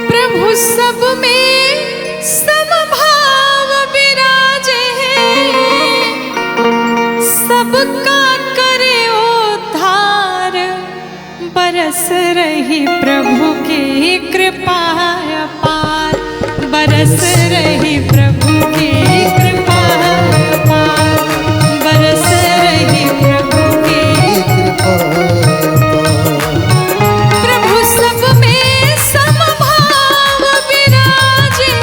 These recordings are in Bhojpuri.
प्रभु सब में समभाव विराजे, सबका करे उद्धार, बरस रही प्रभु की कृपा अपार, बरस रही प्रभु की कृपा अपार, बरस रही प्रभु की कृपा अपार। प्रभु सब में समभाव विराजे,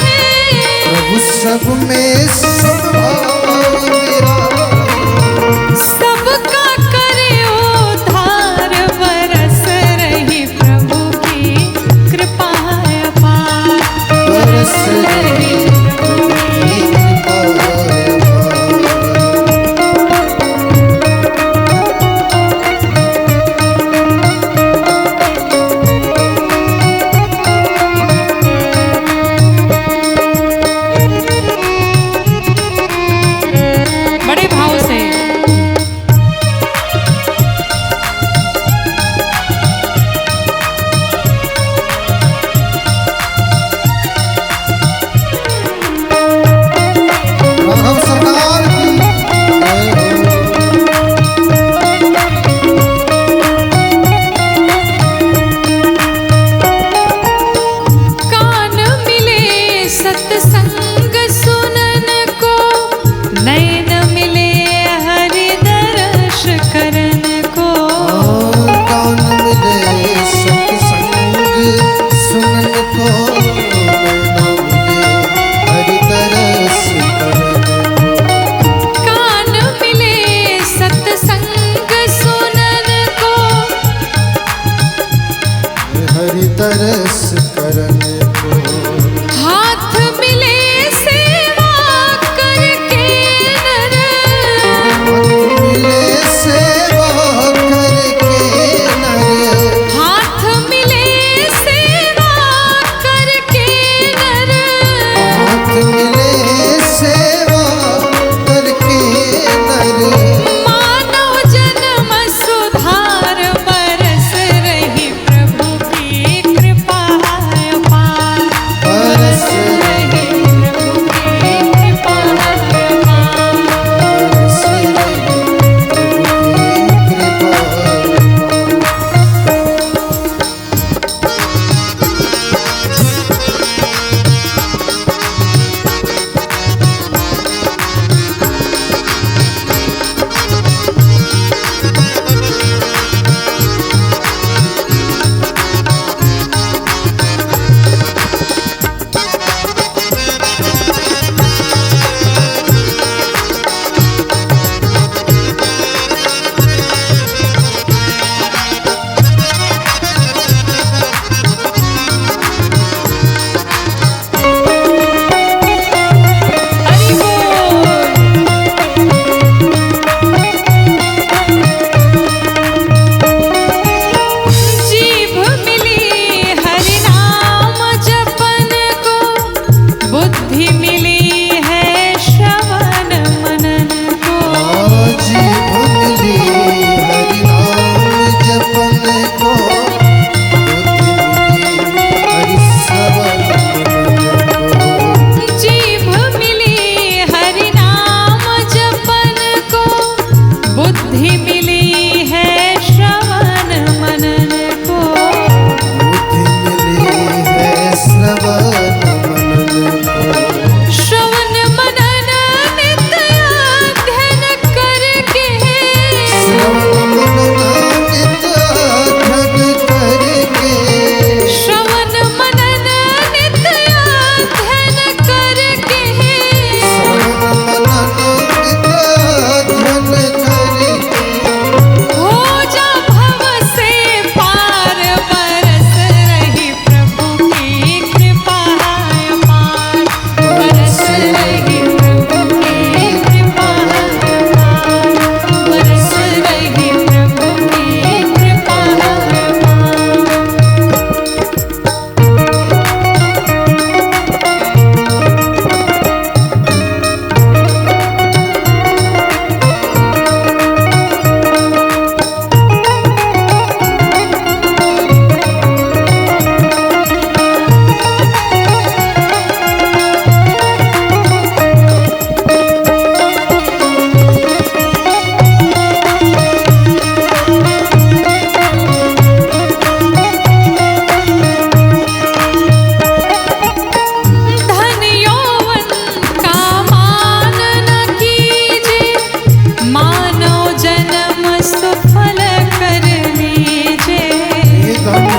प्रभु सब में समभाव विराजे, सबका करे उद्धार, बरस रही प्रभु की कृपा अपार, बरस रही प्रभु की कृपा अपार। बड़े भाव से राघव सरकार की जय हो। कान मिले सत्संग सुनन को, नैन मिले हरि दर्श करन को, कान मिले सत्संग सुनन को, नैन मिले हरि तरस करन को। कान मिले सत्संग सुनन को, हरि तरस करन को। हाथ मिले सेवा करके नर, हाथ मिले सेवा करके नर, हाथ मिले सेवा करके नर, हाथ मिले सेवा करके नर। मानव जन्म सुधार, बरस रही प्रभु की कृपा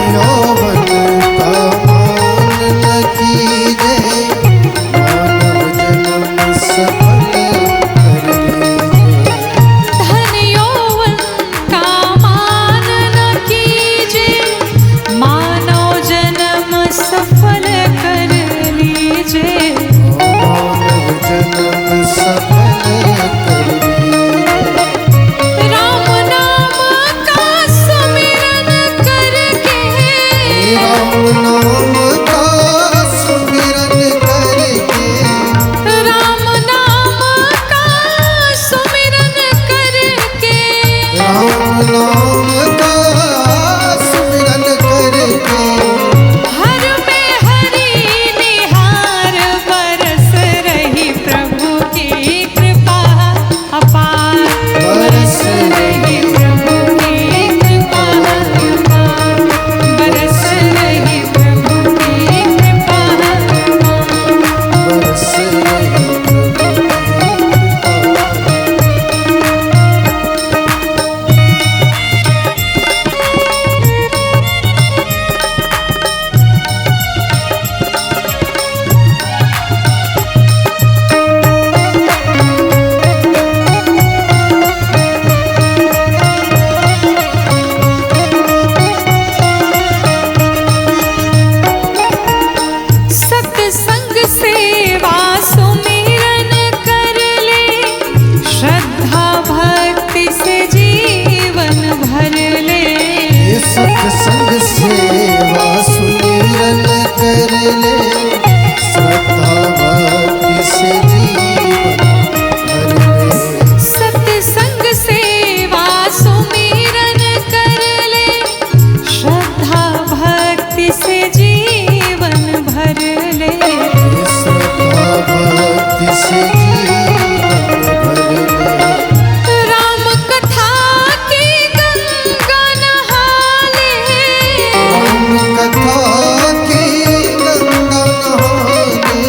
यौवन का मान न कीजे, मानव जन्म सफल कर लीजे। धन यौवन का मान न कीजे, मानव जन्म सफल कर लीजे। मानव जन्म सफल कर लीजे। राम नाम का सुमिरन करके, राम नाम का सुमिरन करके, राम नाम का सुमिरन करके, राम नाम का सुमिरन करके, हर में हरि निहार बरस रही प्रभु की कृपा अपार। बरस रही प्रभु की कृपा अपार, बरस रही प्रभु की कृपा अपार। बरस रही प्रभु सत्संग सेवा सुमिरन कर ले, श्रद्धा भक्ति से जीवन भर ले। ये सत्संग सेवा सुमिरन कर ले, श्रद्धा भक्ति से जीवन भर ले। सत्संग सेवा सुमिरन कर ले, श्रद्धा भक्ति से जीवन भर ले। श्रद्धा भक्ति से जीवन भर ले। राम कथा की गंगा नहा ले, राम कथा की गंगा नहा ले।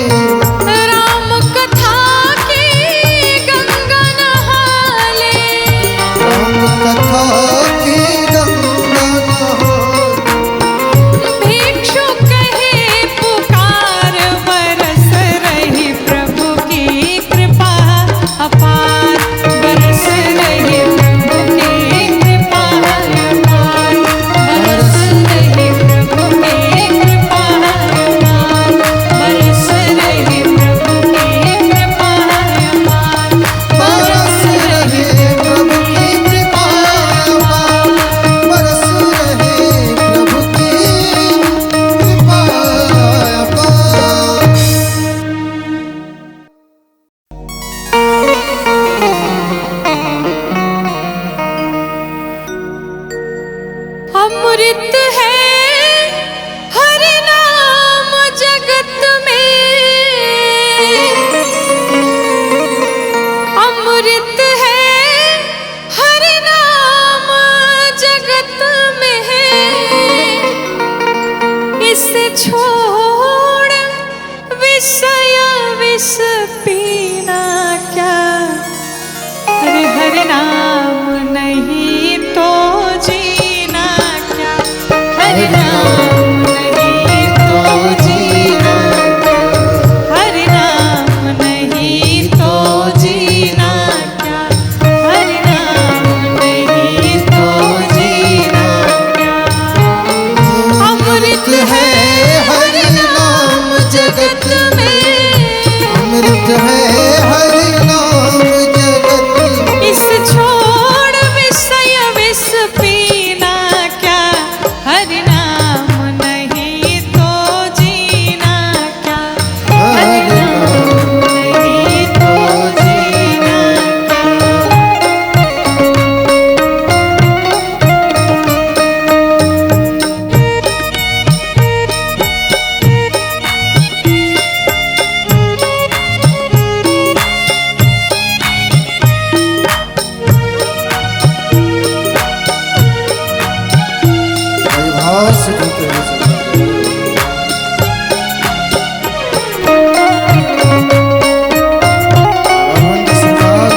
राम कथा की गंगा नहा ले। राम कथा की गंगा नहा ले। भिक्षु कहे पुकार, बरस रही प्रभु की कृपा अपार। बरस रही प्रभु की कृपा अपार, बरस रही प्रभु की कृपा अपार, बरस रही प्रभु की कृपा अपार। बरस रहे प्रभु की कृपा अपार, बरस रहे प्रभु की कृपा अपार। अमृत है हरि नाम जगत में, अमृत है हरि नाम जगत में। इसे छोड़ विषय विष पीना क्या, हरि हरि नाम नहीं तो जीना क्या, हरि नाम नहीं तो जीना क्या, हरि नाम नहीं तो जीना क्या, हरि नाम नहीं तो जीना क्या। अमृत है हरि नाम जगत में, अमृत है हरि नाम जगत में। इस छोड़ विषय विष पीना क्या, हरि नाम नहीं तो जीना क्या, हरि नाम नहीं तो जीना क्या। भाव से बोलते हुए चलते हैं। भगवंत सरकार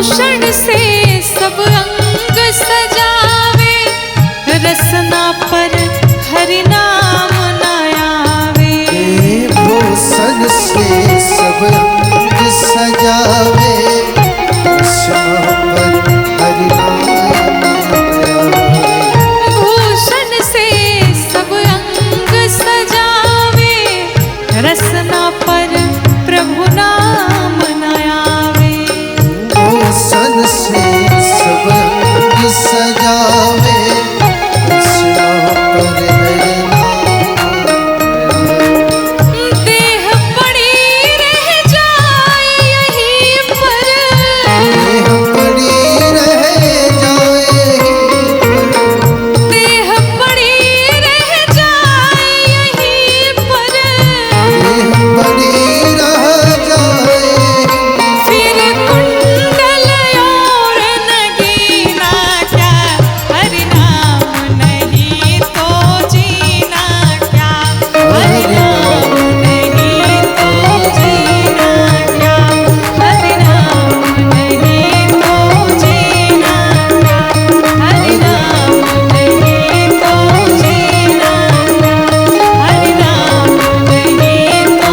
भूषण से सब अंग सजावे, रसना पर हरि नाम न आवे। भूषण से सब अंग सजावे, रसना पर हरि नाम आवे। भूषण से सब अंग सजावे, रसना पर प्रभु नाम न आवे। भूषण से सब अंग सजावे, रसना पर हरि नाम आवे। देह पड़ी रह जाए यहीं पर, देह पड़ी रह जाए, देह पड़ी रह जाए यहीं पर, देह पड़ी रह जाए। फिर कुंडल और नगीना क्या, हरि नाम नहीं तो जीना क्या, हरि नाम नहीं तो जीना क्या, हरि नाम नहीं तो जीना क्या, हरि नाम नहीं तो जीना क्या, हरि नाम नहीं तो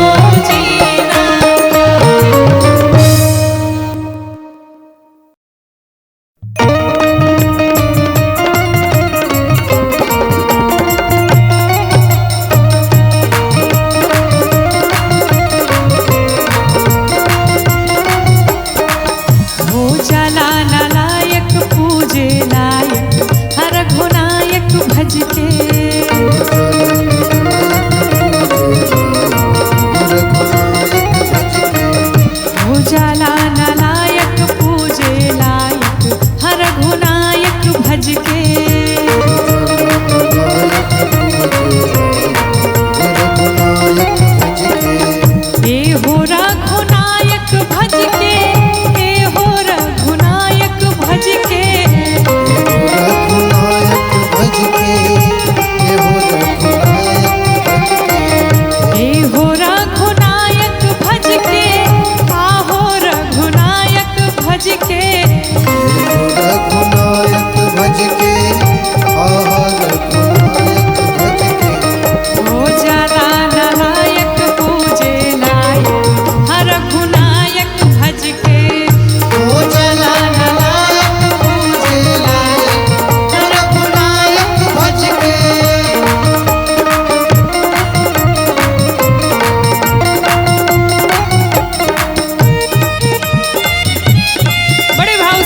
हो जाला ना लायक पूजे लायक, हर घुनायक भज के। हो जाला ना लायक पूजे लायक, हर घुनायक भज के। हे हो रघुनायक भज के, हे हो रघुनायक भज के। रघुनायक भज के, हे हो रघुनायक भज के। हे हो रघुनायक भज के, आहो रघुनायक भज के। रघुनायक भज के, आहा रघुनायक भज के। हो जाला नायक पूजे लायक, हर रघुनायक भज के। हो जाला नायक पूजे लायक, रघुनायक भज के। बड़े भाव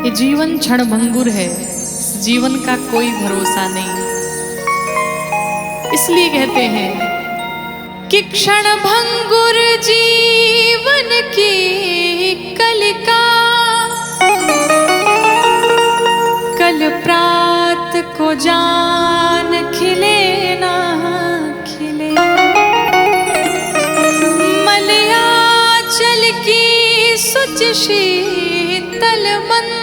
ये जीवन क्षणभंगुर है, इस जीवन का कोई भरोसा नहीं। इसलिए कहते हैं कि क्षणभंगुर जीवन की कलिका, कल प्रात को जान खिले ना खिले। मलयाचल की सुच शीतल मंद,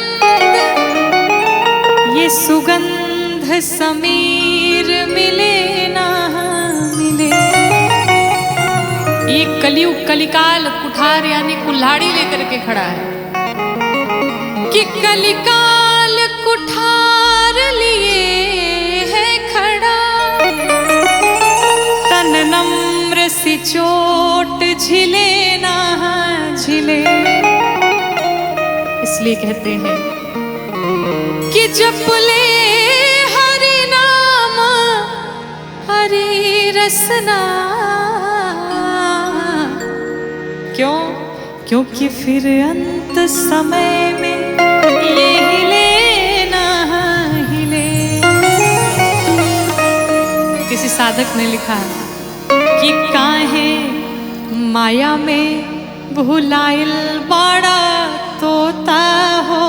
ये सुगंध समीर मिले ना मिले। ये कलियुग कलिकाल कुठार यानी कुल्हाड़ी लेकर के खड़ा है कि कलिकाल कुठार लिए है खड़ा। तन नम्र सी चोट झिले ना झिले। इसलिए कहते हैं कि जप ले हरि नाम हरि रसना। क्यों? क्योंकि फिर अंत समय में ये हिले ना हिले। किसी साधक ने लिखा कि काहे माया में भुलाइल बड़ा तोता हो।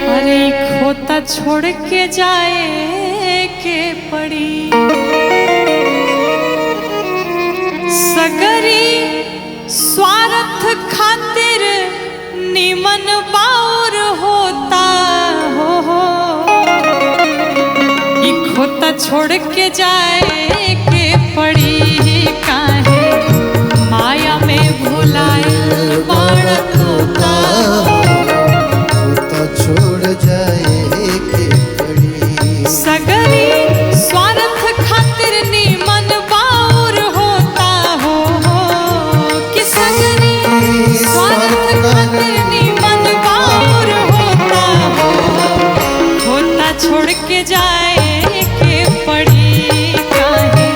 अरे खोता छोड़ के जाए के पड़ी। सगरी स्वार्थ खातिर निमन बाउर होता हो। ये खोता छोड़ के जाए के पड़ी। काहे माया में भुलाइल बड़ा तोता हो। खोता छोड़ जाए के पड़ी। सगरी स्वार्थ खातिर निमन बाउर होता हो। कि सगरी स्वार्थ खातिर निमन बाउर होता हो। खोता छोड़ के जाए के पड़ी। काहे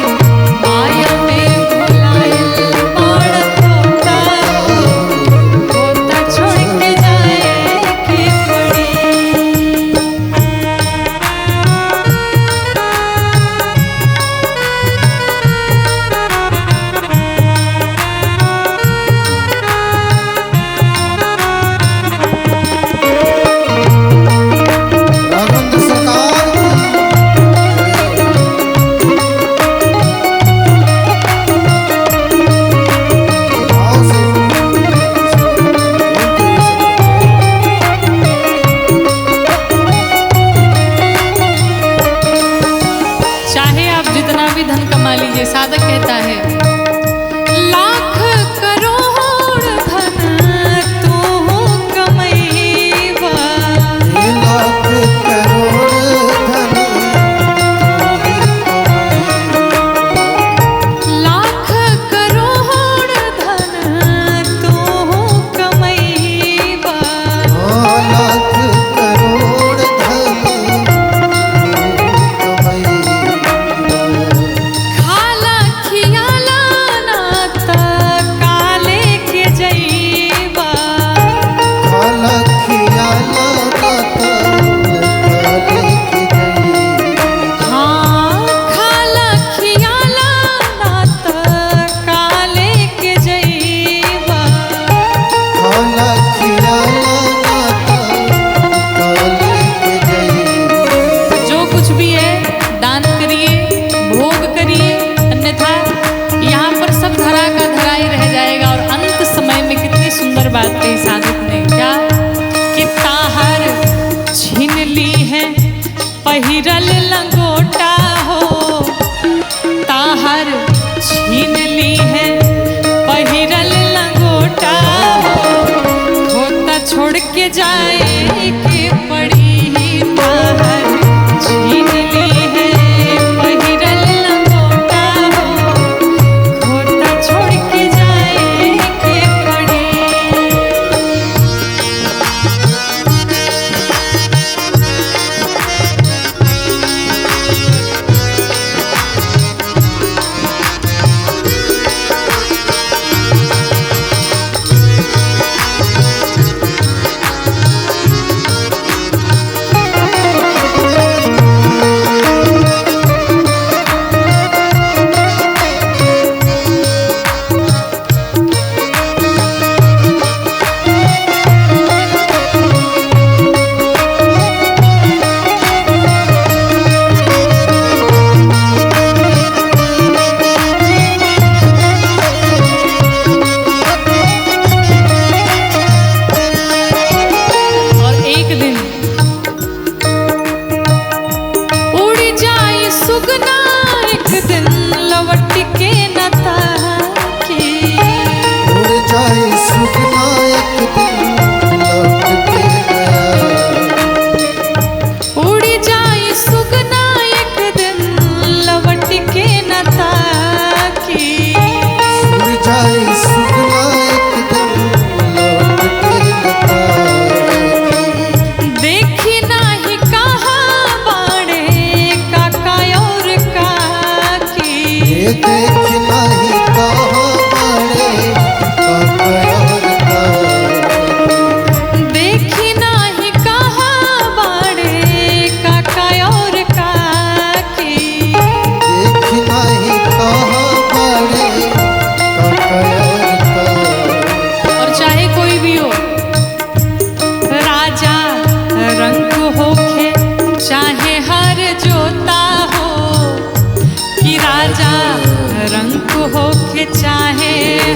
माया में भुलाइल बड़ा तोता हो। खोता छोड़ के जाए के पड़ी। राघवेंद्र सरकार भाव से चाहे आप जितना भी धन कमा लीजिए, साधक कहता है लाख करोड़ धन तू कमैबा। लाख करोड़ धन लाख करोड़ धन तू कमैबा। लाख करोड़ धन खाला खियाला ना त काले के जइबा। खाला खियाला काले के जई। हाँ खाला खियाला ना त काले के जइबा। खाला खियाला काले के जई। जो कुछ भी है दान करिए, भोग करिए, अन्यथा यहाँ पर सब धरा का धरा ही रह जाएगा। और अंत समय में कितनी सुंदर बात कही साधक ने, क्या कि ताहर छीन ली है पहिरल लंगोटा हो। ताहर छीन ली है पहिरल लंगोटा हो। खोता छोड़ के जाए के पड़ी। ताहर छीन ली है पहिरल लंगोटा हो। खोता छोड़ के जाए के पड़ी।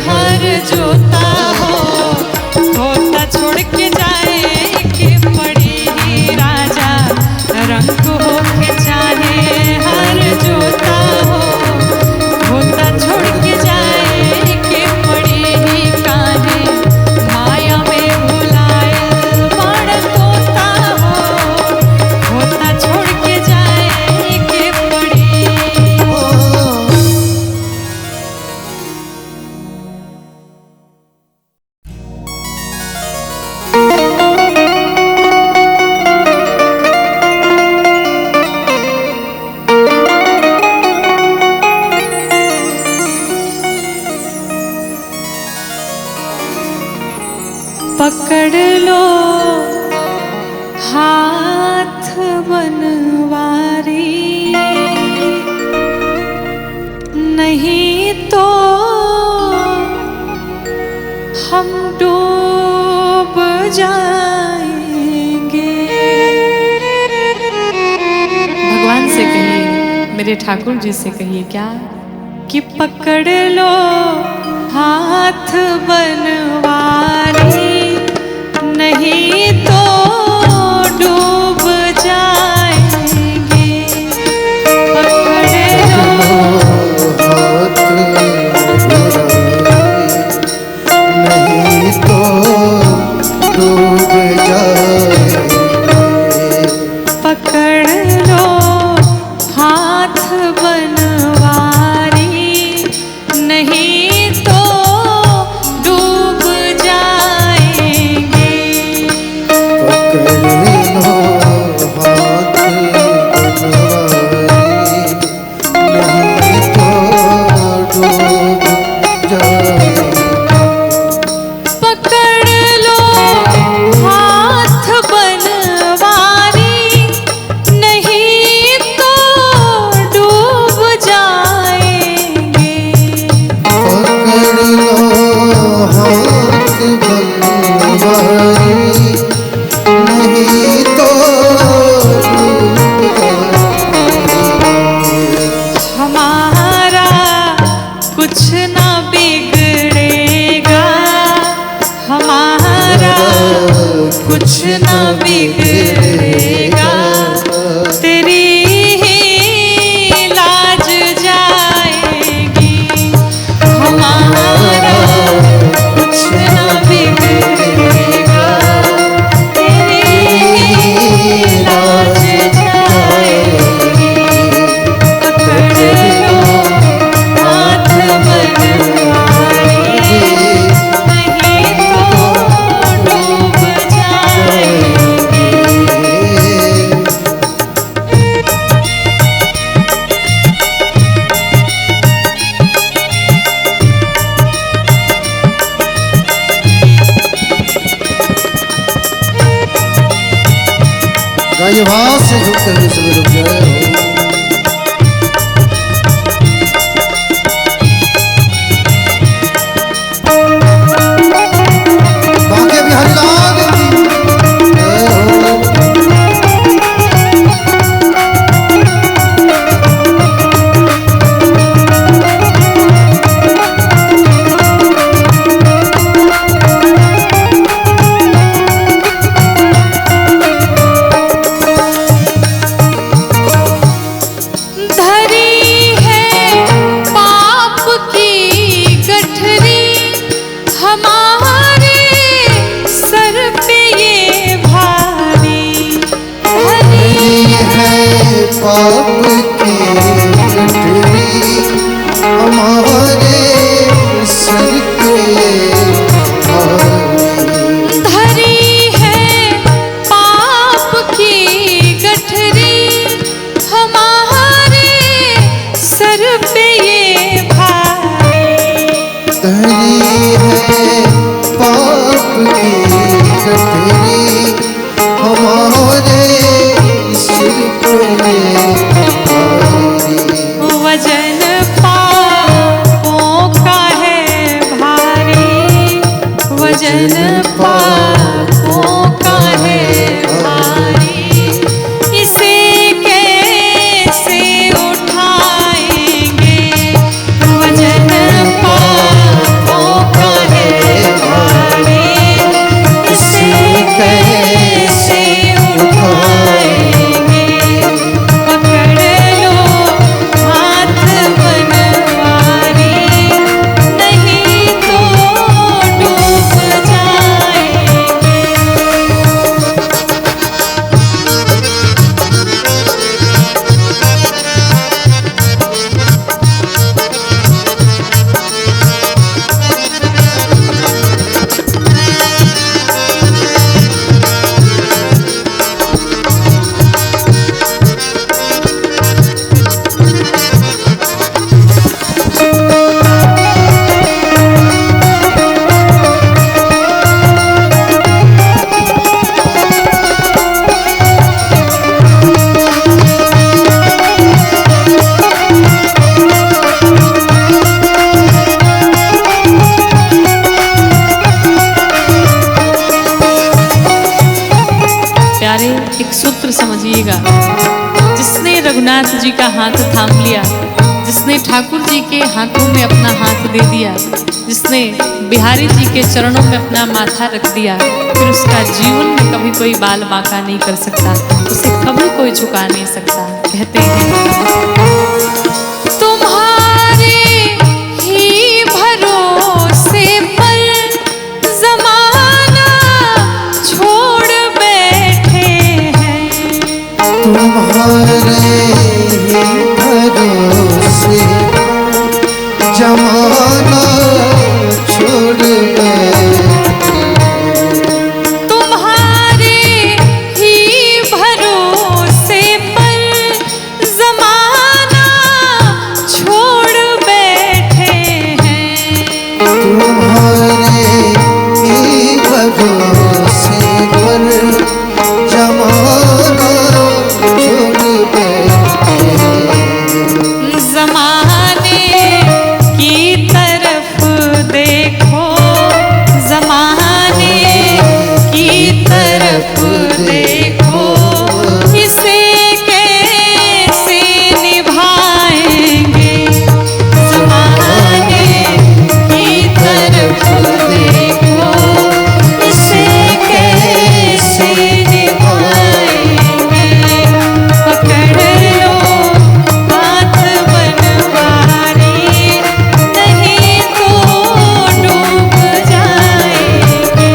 हर जोता हो, होता छोड़ के जाए के पड़ी राजा, रंग होके चाहे हर जोता हो, होता छोड़ के जाए के पड़ी काहे, माया में भुलाए बड़ तोता हो, होता छोड़ के जाए के पड़ी। पकड़ लो हाथ बनवारी, नहीं तो हम डूब जाएंगे। भगवान से कहिए, मेरे ठाकुर जी से कहिए क्या कि पकड़ लो हाथ बनवारी, नहीं तो डूब जाएंगे। पकड़ लो हाथ नहीं तो डूब जाएंगे। पकड़ लो हाथ बनवारी, नहीं तो डूब जाएंगे। पकड़ लो हाथ बनवारी, नहीं तो डूब जाएंगे। पकड़ लो हाथ बनवारी, नहीं तो डूब जाएंगे। पकड़ लो हाथ बनवारी, नहीं तो डूब जाएंगे। हमारा कुछ ना बिगड़ेगा, हमारा कुछ ना बिगड़ेगा, तेरी ही लाज जाएगी। हमारा कुछ ना बिगड़ेगा, तेरी ही लाज जाएगी। पकड़ लो हाथ बनवारी, नहीं तो डूब जाएंगे। गाइए भाव से झुकते हुए सभी रुक जाए। बांके बिहारी लाल की जय हो। प्यारे एक सूत्र समझिएगा। जिसने रघुनाथ जी का हाथ थाम लिया, जिसने ठाकुर जी के हाथों में अपना हाथ दे दिया, जिसने बिहारी जी के चरणों में अपना माथा रख दिया, फिर उसका जीवन में कभी कोई बाल बांका नहीं कर सकता, उसे कभी कोई झुका नहीं सकता। कहते हैं तुम्हारे ही भरोसे पर जमाना छोड़ बैठे हैं, तुम्हारे ही भरोसे जमाना छोड़ बैठे, तुम्हारे ही भरोसे पर जमाना छोड़ बैठे हैं, तुम्हारे ही भरोसे पर जमाना छोड़ बैठे, जमाने की तरफ देखो, जमाने की तरफ देखो, इसे कैसे निभाएंगे, जमाने की तरफ देखो, इसे कैसे निभाएंगे, पकड़ लो हाथ बनवारी, नहीं तो डूब जाएंगे।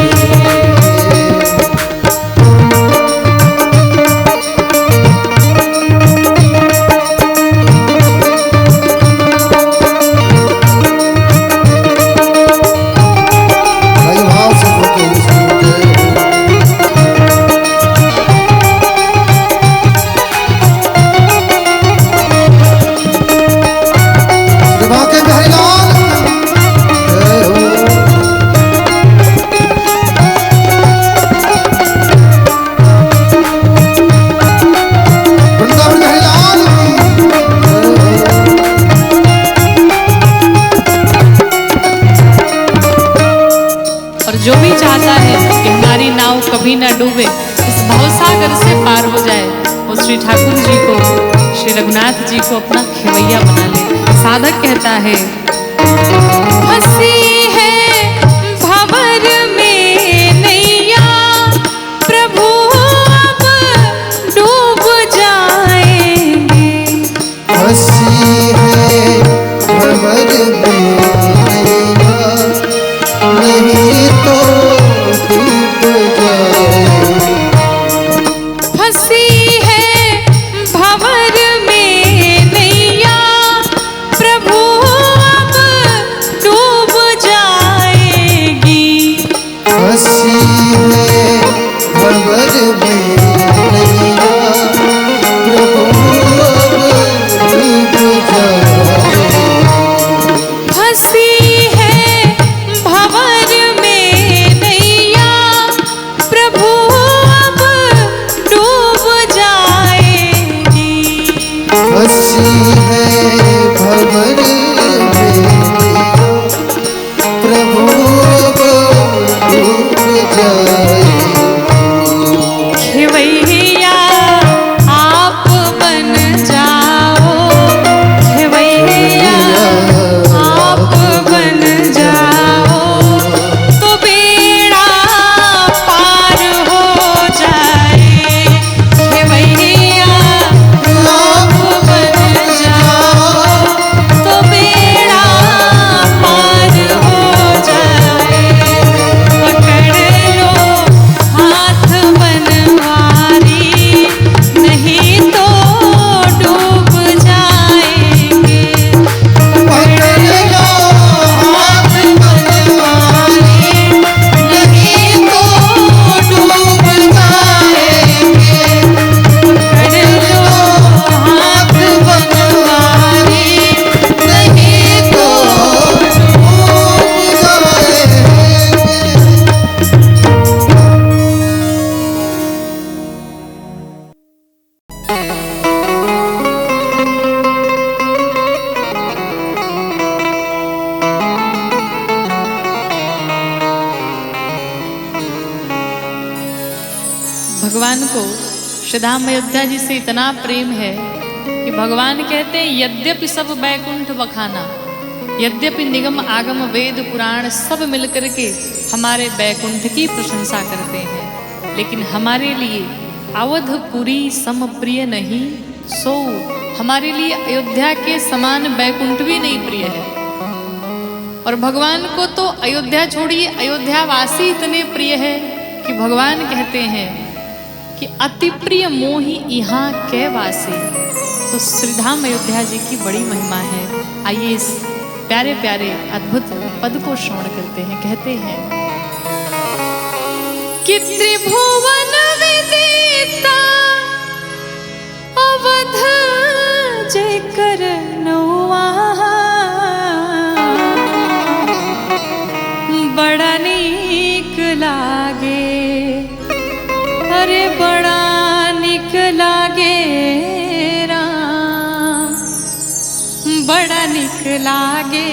भाई भाव से होके उसके विवाह के बिहारीलाल जय हो। वृंदावन बिहारीलाल और जो भी चाहता है कि हमारी नाव कभी न डूबे, इस भवसागर से पार हो जाए, वो श्री ठाकुर जी को, श्री रघुनाथ जी को अपना खेवैया बना ले। साधक कहता है फंसी है भंवर में नैया, प्रभु अब डूब जाएंगे, हंसी है भंवर में नैया, नहीं तो डूब जाए, फंसी है भंवर में नैया, प्रभु अब डूब जाएगी, हंसी है भंवर में नैया, प्रभु अब डूब जाए, फंसी है भंवर में नैया, प्रभु अब डूब जाएगी, हंसी है भंवर में नैया, प्रभु अब डूब जाए, खेवैया आप बन जाओ, खेवैया आप बन जाओ, तो बेड़ा पार हो जाए, खेवैया आप बन जाओ, तो बेड़ा पार हो जाए, पकड़ लो भगवान को श्री धाम अयोध्या जी से इतना प्रेम है कि भगवान कहते हैं यद्यपि सब बैकुंठ बखाना, यद्यपि निगम आगम वेद पुराण सब मिलकर के हमारे बैकुंठ की प्रशंसा करते हैं, लेकिन हमारे लिए अवधपुरी सम प्रिय नहीं, सो हमारे लिए अयोध्या के समान बैकुंठ भी नहीं प्रिय है। और भगवान को तो अयोध्या छोड़िए अयोध्या वासी इतने प्रिय है कि भगवान कहते हैं कि अति प्रिय मोहि यहाँ के वासी। तो श्रीधाम अयोध्या जी की बड़ी महिमा है। आइए इस प्यारे प्यारे अद्भुत पद को श्रवण करते हैं। कहते हैं कि त्रिभुवन विदिता अवध जय कर नौआ, बड़ा नीक लागे, अरे बड़ा नीक लागे राम, बड़ा नीक लागे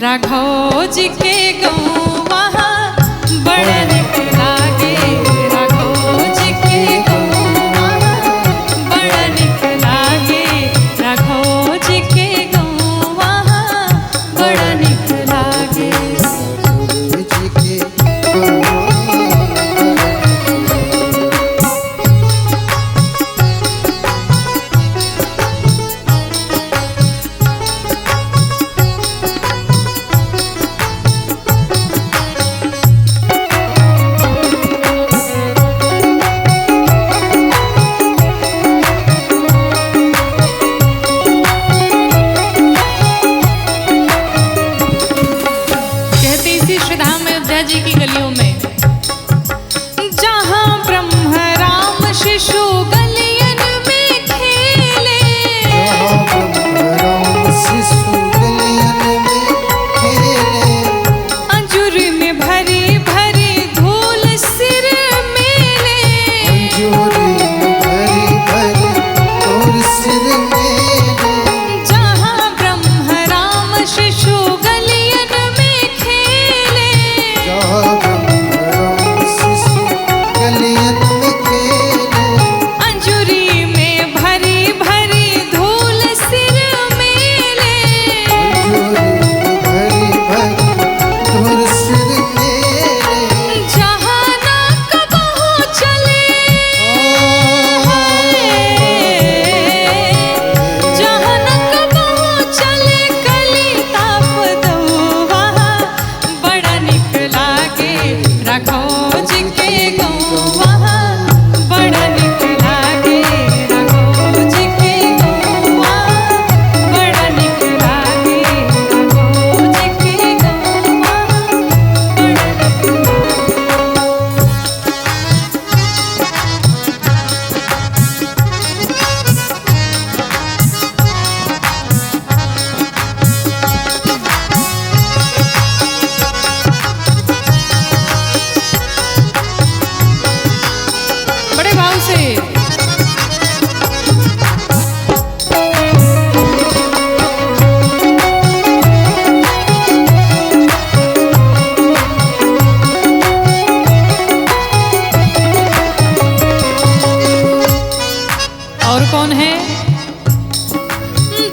राघव जी के गौवा, बड़ा नीक लागे राघव जी के गौवा, बड़ा नीक लागे राघव जी के गौवा, बड़ा नीक लागे। जी की गलियों में जहां ब्रह्म राम शिशु गलियन में खेले, अंजुर में भरी भरी धूल सिर मेले, जहां ब्रह्म राम शिशु गलियन में खेले, अंजुरी में भरी भरी धूल सिर मेले, जहाँ नाक बहू चले, जहाँ नाक बहू चले कली ताप दौवा, बड़ा नीक लागे राघव जी के गौवा, बड़ा नीक लागे राघव जी के गौवा, बड़ा नीक लागे राघव जी के गौवा, बड़ा नीक बड़े भाव से और कौन है?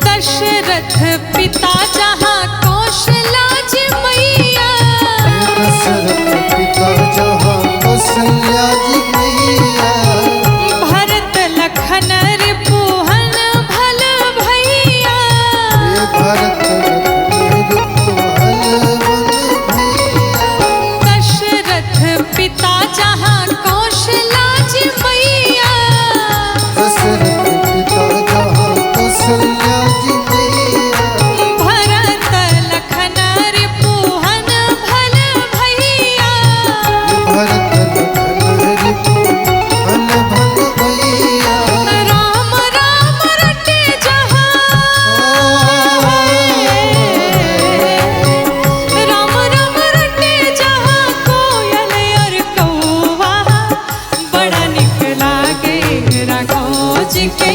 दशरथ पिता जहाँ कौशला जी मैया, भरत लखन रिपुहन भल भैया, दशरथ पिता जहाँ कौशला जी मैया, भरत लखन रिपुहन भल भैया, राम राम रटे जहाँ, राम राम रटे जहाँ कोयल और कौवा, बड़ा नीक लागे राघव जी के